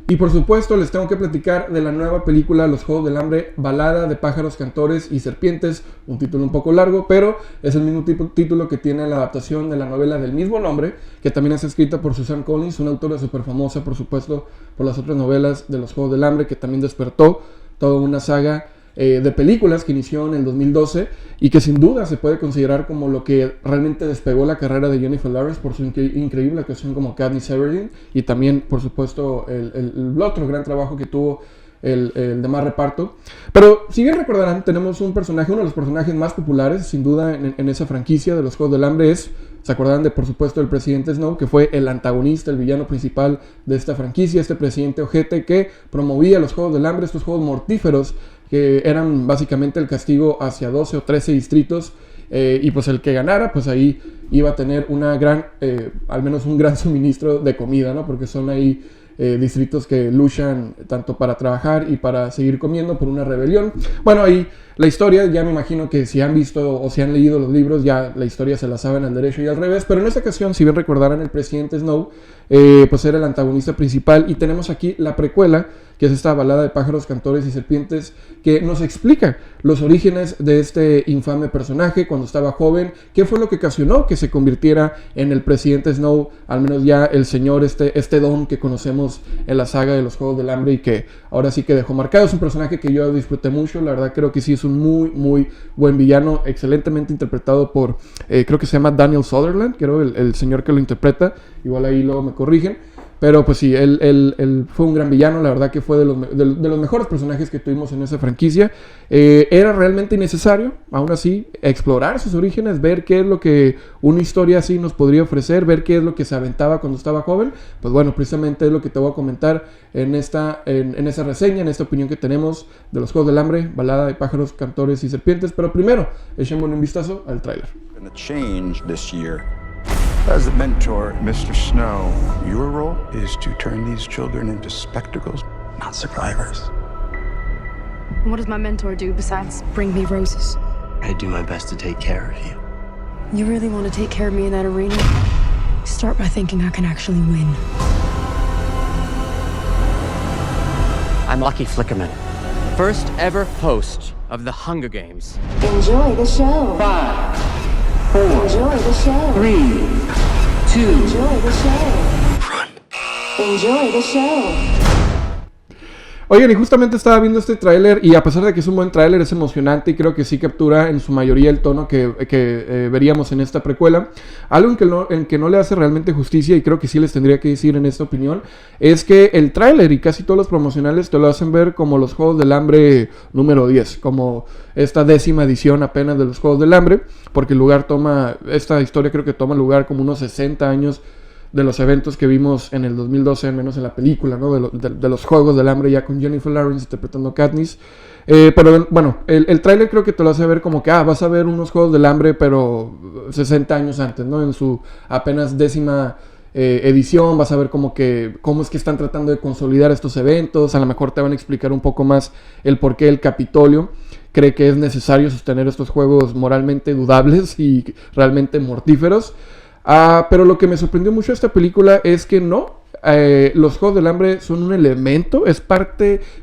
Y por supuesto les tengo que platicar de la nueva película Los Juegos del Hambre, Balada de pájaros, cantores y serpientes, un título un poco largo, pero es el mismo título que tiene la adaptación de la novela del mismo nombre, que también es escrita por Suzanne Collins, una autora súper famosa, por supuesto, por las otras novelas de Los Juegos del Hambre, que también despertó toda una saga de películas que inició en el 2012 y que sin duda se puede considerar como lo que realmente despegó la carrera de Jennifer Lawrence por su increíble actuación como Katniss Everdeen, y también por supuesto el otro gran trabajo que tuvo el demás reparto. Pero si bien recordarán, tenemos un personaje, uno de los personajes más populares sin duda en esa franquicia de Los Juegos del Hambre se acordarán de, por supuesto, el presidente Snow, que fue el antagonista, el villano principal de esta franquicia, este presidente ojete que promovía los Juegos del Hambre, estos juegos mortíferos que eran básicamente el castigo hacia 12 o 13 distritos, y pues el que ganara, pues ahí iba a tener al menos un gran suministro de comida, ¿no? Porque son ahí distritos que luchan tanto para trabajar y para seguir comiendo por una rebelión. Bueno, ahí la historia, ya me imagino que si han visto o si han leído los libros, ya la historia se la saben al derecho y al revés, pero en esta ocasión, si bien recordarán, el presidente Snow pues era el antagonista principal, y tenemos aquí la precuela, que es esta balada de pájaros, cantores y serpientes, que nos explica los orígenes de este infame personaje cuando estaba joven, qué fue lo que ocasionó que se convirtiera en el presidente Snow, al menos ya el señor, este don que conocemos en la saga de Los Juegos del Hambre y que ahora sí que dejó marcado. Es un personaje que yo disfruté mucho, la verdad creo que sí es un muy, muy buen villano, excelentemente interpretado por, creo que se llama Daniel Sutherland, creo el señor que lo interpreta, igual ahí luego me corrigen. Pero pues sí, él fue un gran villano, la verdad que fue de los mejores personajes que tuvimos en esa franquicia. Era realmente innecesario, aún así, explorar sus orígenes, ver qué es lo que una historia así nos podría ofrecer, ver qué es lo que se aventaba cuando estaba joven. Pues bueno, precisamente es lo que te voy a comentar en esa reseña, en esta opinión que tenemos de Los Juegos del Hambre, Balada de pájaros, cantores y serpientes. Pero primero, echemos un vistazo al tráiler. As the mentor, Mr. Snow, your role is to turn these children into spectacles, not survivors. What does my mentor do besides bring me roses? I do my best to take care of you. You really want to take care of me in that arena? Start by thinking I can actually win. I'm Lucky Flickerman, first ever host of the Hunger Games. Enjoy the show. 5, 4, Enjoy the show. 3, 2, Enjoy the show. run. Enjoy the show. Oigan, y justamente estaba viendo este tráiler, y a pesar de que es un buen tráiler, es emocionante y creo que sí captura en su mayoría el tono que veríamos en esta precuela. Algo en que no le hace realmente justicia, y creo que sí les tendría que decir en esta opinión, es que el tráiler y casi todos los promocionales te lo hacen ver como los Juegos del Hambre número 10, como esta 10ª edición apenas de los Juegos del Hambre, porque esta historia creo que toma lugar como unos 60 años de los eventos que vimos en el 2012, al menos en la película, ¿no? de los Juegos del Hambre, ya con Jennifer Lawrence interpretando a Katniss. Pero bueno, el tráiler creo que te lo hace ver como que vas a ver unos Juegos del Hambre, pero 60 años antes, ¿no? En su apenas 10ª edición, vas a ver cómo es que están tratando de consolidar estos eventos. A lo mejor te van a explicar un poco más el por qué el Capitolio cree que es necesario sostener estos juegos moralmente dudables y realmente mortíferos. Pero lo que me sorprendió mucho de esta película es que no, los Juegos del Hambre son un elemento, es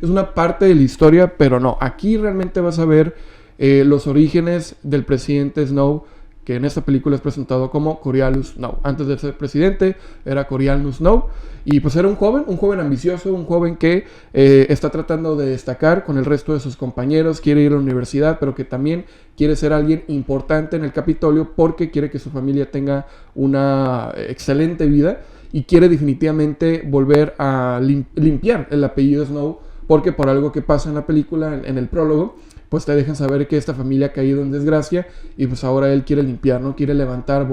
una parte de la historia, pero no, aquí realmente vas a ver los orígenes del presidente Snow, que en esta película es presentado como Coriolanus Snow. Antes de ser presidente era Coriolanus Snow, y pues era un joven ambicioso, un joven que está tratando de destacar con el resto de sus compañeros, quiere ir a la universidad, pero que también quiere ser alguien importante en el Capitolio porque quiere que su familia tenga una excelente vida y quiere definitivamente volver a limpiar el apellido Snow, porque por algo que pasa en la película, en el prólogo, pues te dejan saber que esta familia ha caído en desgracia y pues ahora él quiere limpiar, ¿no? Quiere levantar,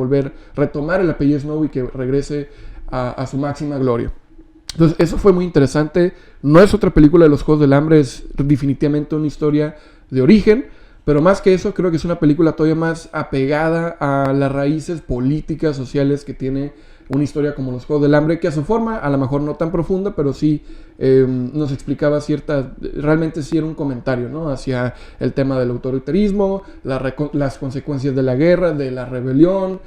retomar el apellido Snow y que regrese a su máxima gloria. Entonces eso fue muy interesante. No es otra película de los Juegos del Hambre, es definitivamente una historia de origen, pero más que eso creo que es una película todavía más apegada a las raíces políticas, sociales que tiene una historia como Los Juegos del Hambre, que a su forma, a lo mejor no tan profunda, pero sí nos explicaba realmente sí era un comentario, ¿no? Hacia el tema del autoritarismo, las consecuencias de la guerra, de la rebelión,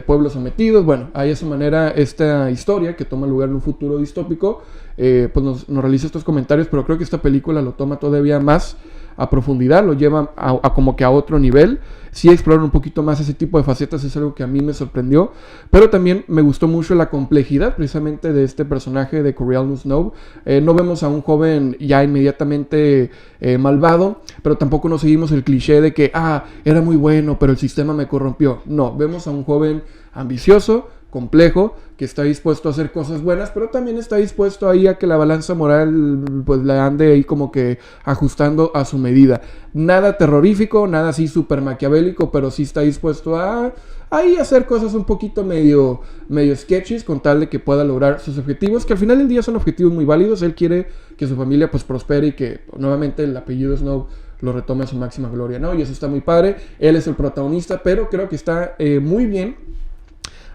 pueblos sometidos. Bueno, hay a su manera esta historia que toma lugar en un futuro distópico, pues nos realiza estos comentarios, pero creo que esta película lo toma todavía más a profundidad, lo lleva a como que a otro nivel. Sí exploran un poquito más ese tipo de facetas, es algo que a mí me sorprendió, pero también me gustó mucho la complejidad precisamente de este personaje de Coriolanus Snow. No vemos a un joven ya inmediatamente malvado, pero tampoco nos seguimos el cliché de que era muy bueno, pero el sistema me corrompió. No, vemos a un joven ambicioso, complejo, que está dispuesto a hacer cosas buenas, pero también está dispuesto ahí a que la balanza moral pues la ande ahí como que ajustando a su medida. Nada terrorífico, nada así súper maquiavélico, pero sí está dispuesto a ahí hacer cosas un poquito medio sketchy con tal de que pueda lograr sus objetivos, que al final del día son objetivos muy válidos. Él quiere que su familia pues prospere y que nuevamente el apellido Snow lo retome a su máxima gloria, ¿no? Y eso está muy padre. Él es el protagonista, pero creo que está muy bien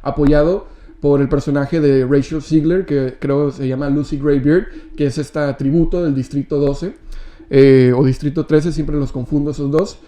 apoyado por el personaje de Rachel Ziegler, que creo se llama Lucy Greybeard, que es esta tributo del Distrito 12 o Distrito 13, siempre los confundo esos dos,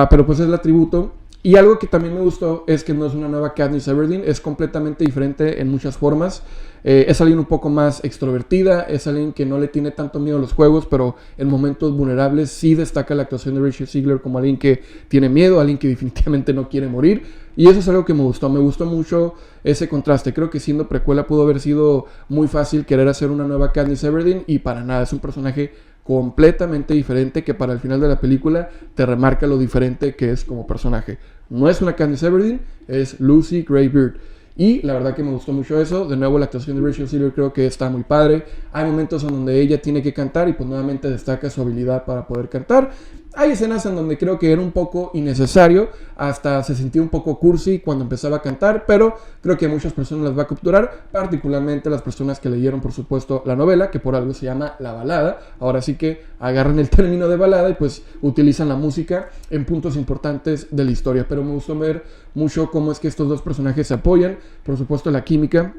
pero pues es la tributo. Y algo que también me gustó es que no es una nueva Katniss Everdeen, es completamente diferente en muchas formas. Es alguien un poco más extrovertida, es alguien que no le tiene tanto miedo a los juegos, pero en momentos vulnerables sí destaca la actuación de Rachel Ziegler como alguien que tiene miedo, alguien que definitivamente no quiere morir. Y eso es algo que me gustó mucho ese contraste. Creo que siendo precuela pudo haber sido muy fácil querer hacer una nueva Katniss Everdeen, y para nada, es un personaje completamente diferente que para el final de la película te remarca lo diferente que es como personaje. No es una Katniss Everdeen, es Lucy Greybeard. Y la verdad que me gustó mucho eso. De nuevo, la actuación de Rachel Ziegler creo que está muy padre. Hay momentos en donde ella tiene que cantar y pues nuevamente destaca su habilidad para poder cantar. Hay escenas en donde creo que era un poco innecesario, hasta se sentía un poco cursi cuando empezaba a cantar, pero creo que a muchas personas las va a capturar, particularmente las personas que leyeron, por supuesto, la novela, que por algo se llama La Balada. Ahora sí que agarran el término de balada y pues utilizan la música en puntos importantes de la historia. Pero me gustó ver mucho cómo es que estos dos personajes se apoyan, por supuesto la química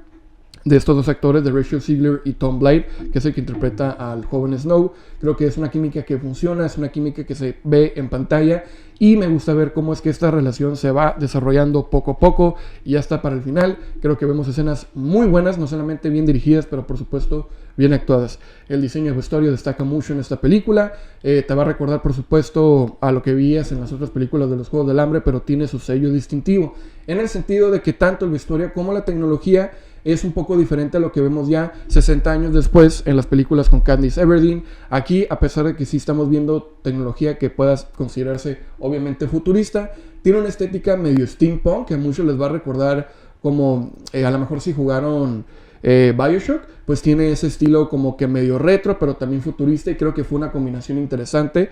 de estos dos actores, de Rachel Ziegler y Tom Blythe, que es el que interpreta al joven Snow. Creo que es una química que funciona, es una química que se ve en pantalla, y me gusta ver cómo es que esta relación se va desarrollando poco a poco y hasta para el final. Creo que vemos escenas muy buenas, no solamente bien dirigidas, pero por supuesto bien actuadas. El diseño de vestuario destaca mucho en esta película. Te va a recordar, por supuesto, a lo que veías en las otras películas de los Juegos del Hambre, pero tiene su sello distintivo, en el sentido de que tanto el vestuario como la tecnología es un poco diferente a lo que vemos ya 60 años después en las películas con Katniss Everdeen. Aquí, a pesar de que sí estamos viendo tecnología que pueda considerarse obviamente futurista, tiene una estética medio steampunk que a muchos les va a recordar como a lo mejor si jugaron BioShock, pues tiene ese estilo como que medio retro, pero también futurista, y creo que fue una combinación interesante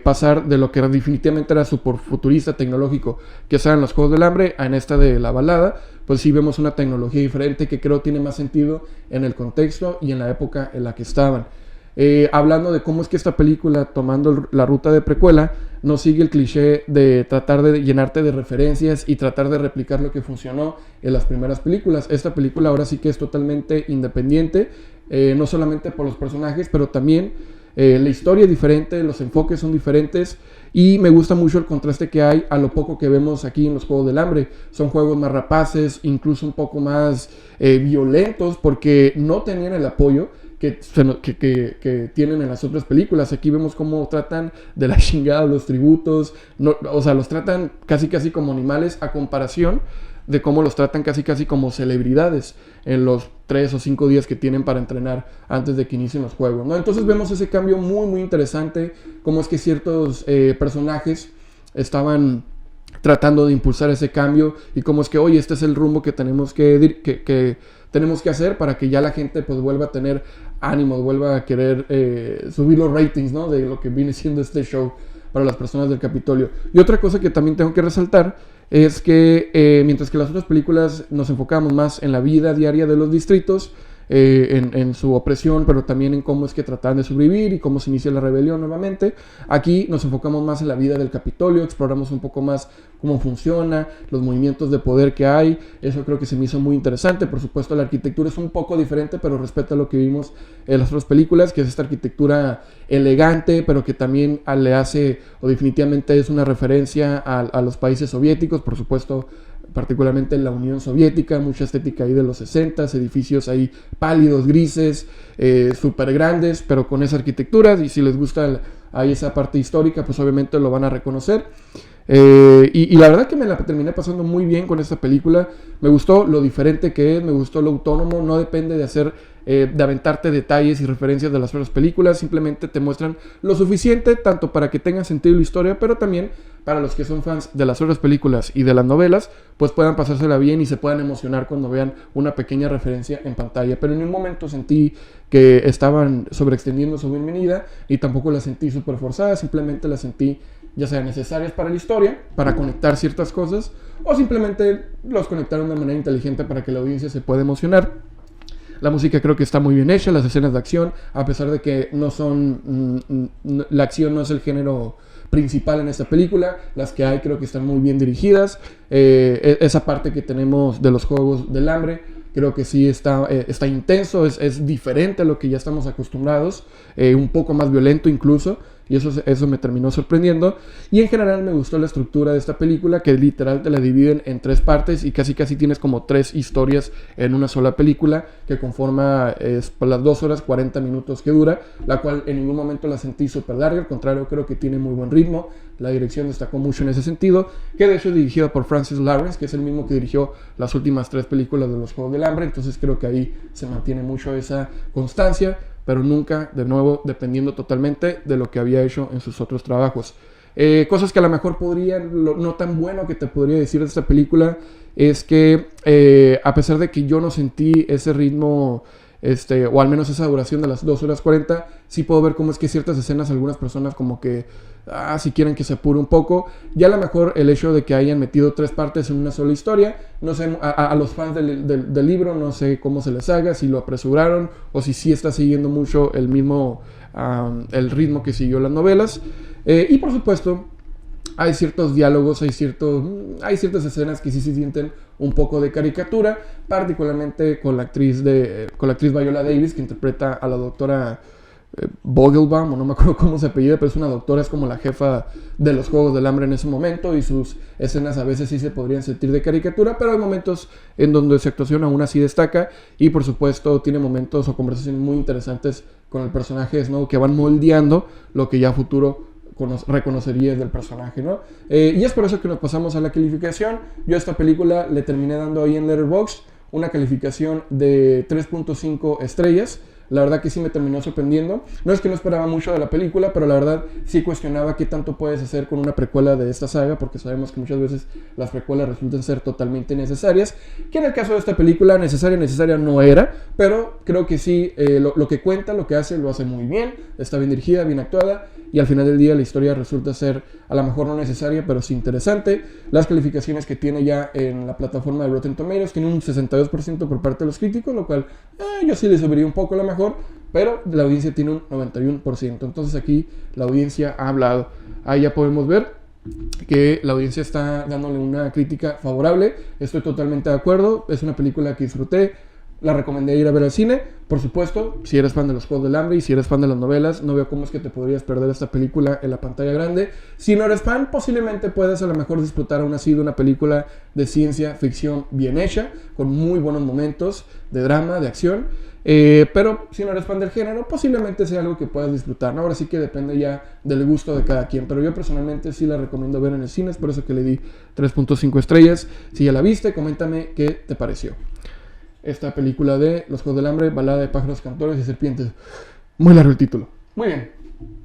pasar de lo que definitivamente era super futurista tecnológico que sean los Juegos del Hambre a en esta de La Balada. Pues sí vemos una tecnología diferente que creo tiene más sentido en el contexto y en la época en la que estaban. Hablando de cómo es que esta película, tomando la ruta de precuela, no sigue el cliché de tratar de llenarte de referencias y tratar de replicar lo que funcionó en las primeras películas. Esta película ahora sí que es totalmente independiente, no solamente por los personajes, pero también la historia es diferente, los enfoques son diferentes, y me gusta mucho el contraste que hay a lo poco que vemos aquí en los Juegos del Hambre. Son juegos más rapaces, incluso un poco más violentos, porque no tenían el apoyo que tienen en las otras películas. Aquí vemos cómo tratan de la chingada los tributos, o sea, los tratan casi como animales, a comparación de cómo los tratan casi como celebridades en los 3 o 5 días que tienen para entrenar antes de que inicien los juegos, ¿no? Entonces vemos ese cambio muy interesante, cómo es que ciertos personajes estaban tratando de impulsar ese cambio, y cómo es que, oye, este es el rumbo que tenemos que tenemos que hacer para que ya la gente pues vuelva a tener ánimo, vuelva a querer subir los ratings, ¿no?, de lo que viene siendo este show para las personas del Capitolio. Y otra cosa que también tengo que resaltar es que mientras que las otras películas nos enfocamos más en la vida diaria de los distritos, en su opresión, pero también en cómo es que tratan de sobrevivir y cómo se inicia la rebelión nuevamente, aquí nos enfocamos más en la vida del Capitolio, exploramos un poco más cómo funciona, los movimientos de poder que hay. Eso creo que se me hizo muy interesante. Por supuesto, la arquitectura es un poco diferente, pero respeta lo que vimos en las otras películas, que es esta arquitectura elegante, pero que también le hace, o definitivamente es una referencia a los países soviéticos, por supuesto, particularmente la Unión Soviética, mucha estética ahí de los 60s, edificios ahí pálidos, grises, súper grandes, pero con esa arquitectura, y si les gusta ahí esa parte histórica, pues obviamente lo van a reconocer. Y la verdad que me la terminé pasando muy bien con esta película. Me gustó lo diferente que es, me gustó lo autónomo, no depende de aventarte detalles y referencias de las otras películas, simplemente te muestran lo suficiente tanto para que tenga sentido la historia, pero también para los que son fans de las otras películas y de las novelas, pues puedan pasársela bien y se puedan emocionar cuando vean una pequeña referencia en pantalla. Pero en un momento sentí que estaban sobreextendiendo su bienvenida y tampoco la sentí súper forzada, simplemente la sentí ya sean necesarias para la historia, para conectar ciertas cosas, o simplemente los conectaron de manera inteligente para que la audiencia se pueda emocionar. La música creo que está muy bien hecha, las escenas de acción, a pesar de que no son, la acción no es el género principal en esta película, las que hay creo que están muy bien dirigidas. Esa parte que tenemos de los Juegos del Hambre, creo que sí está intenso, es diferente a lo que ya estamos acostumbrados, un poco más violento incluso, y eso me terminó sorprendiendo. Y en general me gustó la estructura de esta película, que literal te la dividen en 3 partes y casi tienes como 3 historias en una sola película, que conforma las 2 horas 40 minutos que dura, la cual en ningún momento la sentí súper larga, al contrario, creo que tiene muy buen ritmo. La dirección destacó mucho en ese sentido, que de hecho es dirigida por Francis Lawrence, que es el mismo que dirigió las últimas 3 películas de los Juegos del Hambre, entonces creo que ahí se mantiene mucho esa constancia, pero nunca, de nuevo, dependiendo totalmente de lo que había hecho en sus otros trabajos. Cosas que a lo mejor no tan bueno que te podría decir de esta película, es que a pesar de que yo no sentí ese ritmo, o al menos esa duración de las 2 horas 40, sí puedo ver cómo es que ciertas escenas, algunas personas como que, si quieren que se apure un poco. Ya a lo mejor el hecho de que hayan metido 3 partes en una sola historia, no sé, a los fans del libro, no sé cómo se les haga, si lo apresuraron, o si sí está siguiendo mucho el mismo, el ritmo que siguió las novelas. Y por supuesto, hay ciertos diálogos, hay ciertas escenas que sí se sienten un poco de caricatura, particularmente con la actriz Viola Davis, que interpreta a la doctora Vogelbaum, o no me acuerdo cómo se apellida, pero es una doctora, es como la jefa de los Juegos del Hambre en ese momento, y sus escenas a veces sí se podrían sentir de caricatura, pero hay momentos en donde su actuación aún así destaca, y por supuesto tiene momentos o conversaciones muy interesantes con el personaje de Snow que van moldeando lo que ya a futuro reconocerías del personaje, ¿no? Y es por eso que nos pasamos a la calificación. Yo a esta película le terminé dando ahí en Letterboxd una calificación de 3.5 estrellas. La verdad que sí me terminó sorprendiendo. No es que no esperaba mucho de la película, pero la verdad sí cuestionaba qué tanto puedes hacer con una precuela de esta saga, porque sabemos que muchas veces las precuelas resultan ser totalmente necesarias, que en el caso de esta película necesaria no era, pero creo que sí, lo que cuenta, lo que hace, lo hace muy bien, está bien dirigida, bien actuada, y al final del día la historia resulta ser a lo mejor no necesaria, pero sí interesante. Las calificaciones que tiene ya en la plataforma de Rotten Tomatoes tiene un 62% por parte de los críticos, lo cual yo sí le subiría un poco a lo mejor, pero la audiencia tiene un 91%. Entonces aquí la audiencia ha hablado. Ahí ya podemos ver que la audiencia está dándole una crítica favorable. Estoy totalmente de acuerdo. Es una película que disfruté. La recomendé ir a ver al cine. Por supuesto, si eres fan de los Juegos del Hambre y si eres fan de las novelas, no veo cómo es que te podrías perder esta película en la pantalla grande. Si no eres fan, posiblemente puedas a lo mejor disfrutar aún así de una película de ciencia ficción bien hecha, con muy buenos momentos de drama, de acción. Pero si no eres fan del género, posiblemente sea algo que puedas disfrutar, ¿no? Ahora sí que depende ya del gusto de cada quien, pero yo personalmente sí la recomiendo ver en el cine, es por eso que le di 3.5 estrellas. Si ya la viste, coméntame qué te pareció esta película de Los Juegos del Hambre, Balada de pájaros, cantores y serpientes. Muy largo el título. Muy bien.